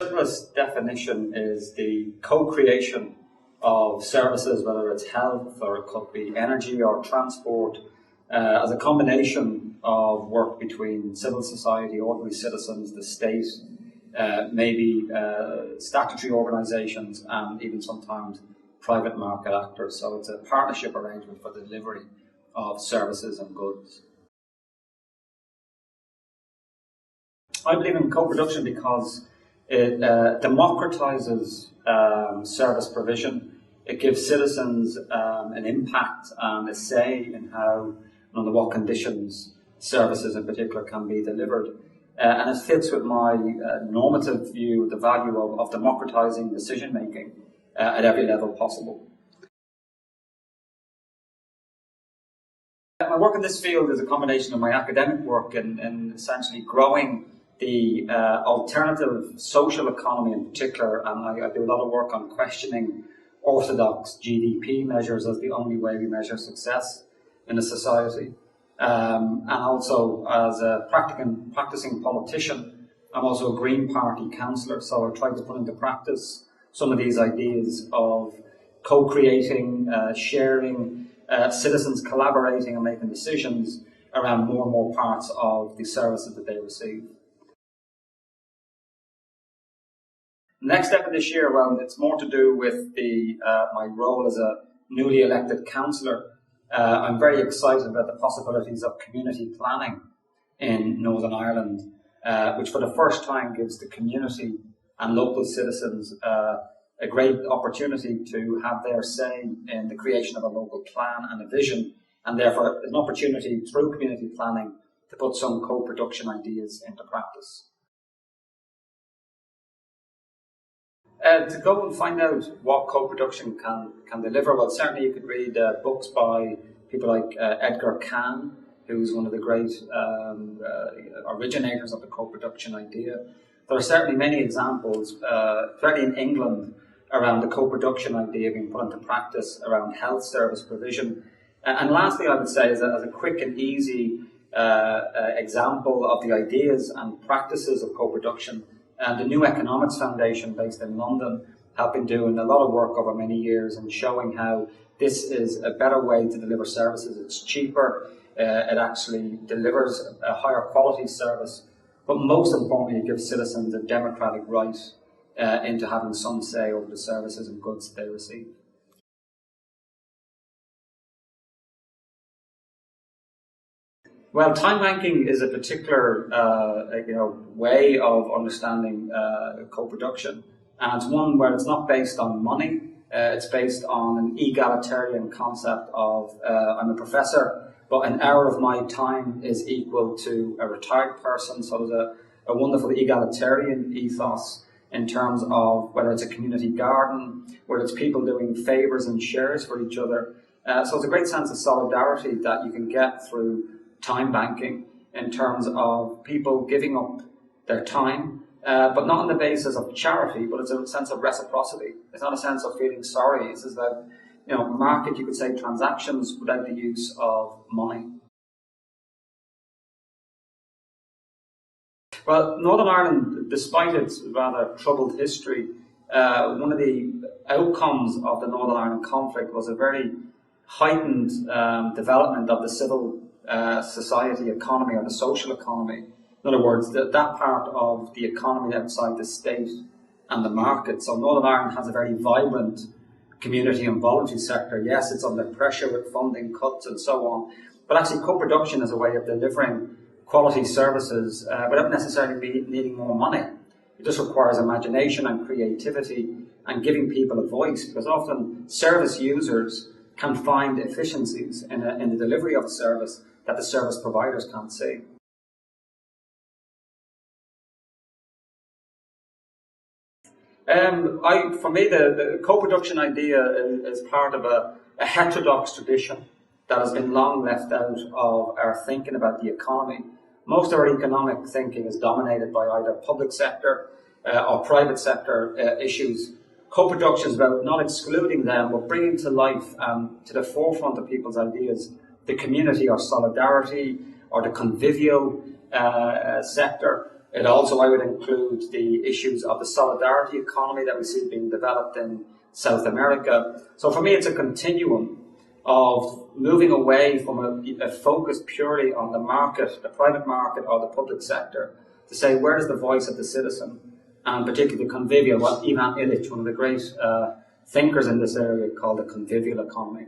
Simplest definition is the co-creation of services, whether it's health or it could be energy or transport, as a combination of work between civil society, ordinary citizens, the state, maybe statutory organisations, and even sometimes private market actors. So it's a partnership arrangement for the delivery of services and goods. I believe in co-production because it democratizes service provision. It gives citizens an impact and a say in how and under what conditions services in particular can be delivered. And it fits with my normative view of the value of democratizing decision making at every level possible. My work in this field is a combination of my academic work in essentially growing the alternative social economy in particular, and I do a lot of work on questioning orthodox GDP measures as the only way we measure success in a society. And also, as a practicing politician, I'm also a Green Party councillor, so I try to put into practice some of these ideas of co-creating, sharing, citizens collaborating and making decisions around more and more parts of the services that they receive. Next step of this year, well, it's more to do with my role as a newly elected councillor. I'm very excited about the possibilities of community planning in Northern Ireland, which for the first time gives the community and local citizens a great opportunity to have their say in the creation of a local plan and a vision, and therefore an opportunity through community planning to put some co-production ideas into practice. To go and find out what co-production can deliver, well, certainly you could read books by people like Edgar Kahn, who's one of the great originators of the co-production idea. There are certainly many examples, certainly in England, around the co-production idea being put into practice around health service provision. And lastly, I would say, as a quick and easy example of the ideas and practices of co-production, and the New Economics Foundation, based in London, have been doing a lot of work over many years and showing how this is a better way to deliver services. It's cheaper, it actually delivers a higher quality service, but most importantly, it gives citizens a democratic right into having some say over the services and goods that they receive. Well, time banking is a particular way of understanding co-production, and it's one where it's not based on money. It's based on an egalitarian concept of I'm a professor, but an hour of my time is equal to a retired person. So there's a wonderful egalitarian ethos in terms of whether it's a community garden, whether it's people doing favours and shares for each other. So it's a great sense of solidarity that you can get through time banking in terms of people giving up their time, but not on the basis of charity, but it's a sense of reciprocity. It's not a sense of feeling sorry. It's about, market, you could say, transactions without the use of money. Well, Northern Ireland, despite its rather troubled history, one of the outcomes of the Northern Ireland conflict was a very heightened development of the civil society economy, or the social economy. In other words, that part of the economy outside the state and the market. So Northern Ireland has a very vibrant community and voluntary sector. Yes, it's under pressure with funding cuts and so on, but actually co-production is a way of delivering quality services without necessarily needing more money. It just requires imagination and creativity and giving people a voice, because often service users can find efficiencies in the delivery of a service that the service providers can't see. For me, the co-production idea is part of a heterodox tradition that has been long left out of our thinking about the economy. Most of our economic thinking is dominated by either public sector or private sector issues. Co-production is about not excluding them, but bringing to life, to the forefront of people's ideas, the community or solidarity or the convivial sector, It also, I would include the issues of the solidarity economy that we see being developed in South America. So for me, it's a continuum of moving away from a focus purely on the market, the private market or the public sector, to say where is the voice of the citizen, and particularly the convivial, what Ivan Illich, one of the great thinkers in this area, called the convivial economy.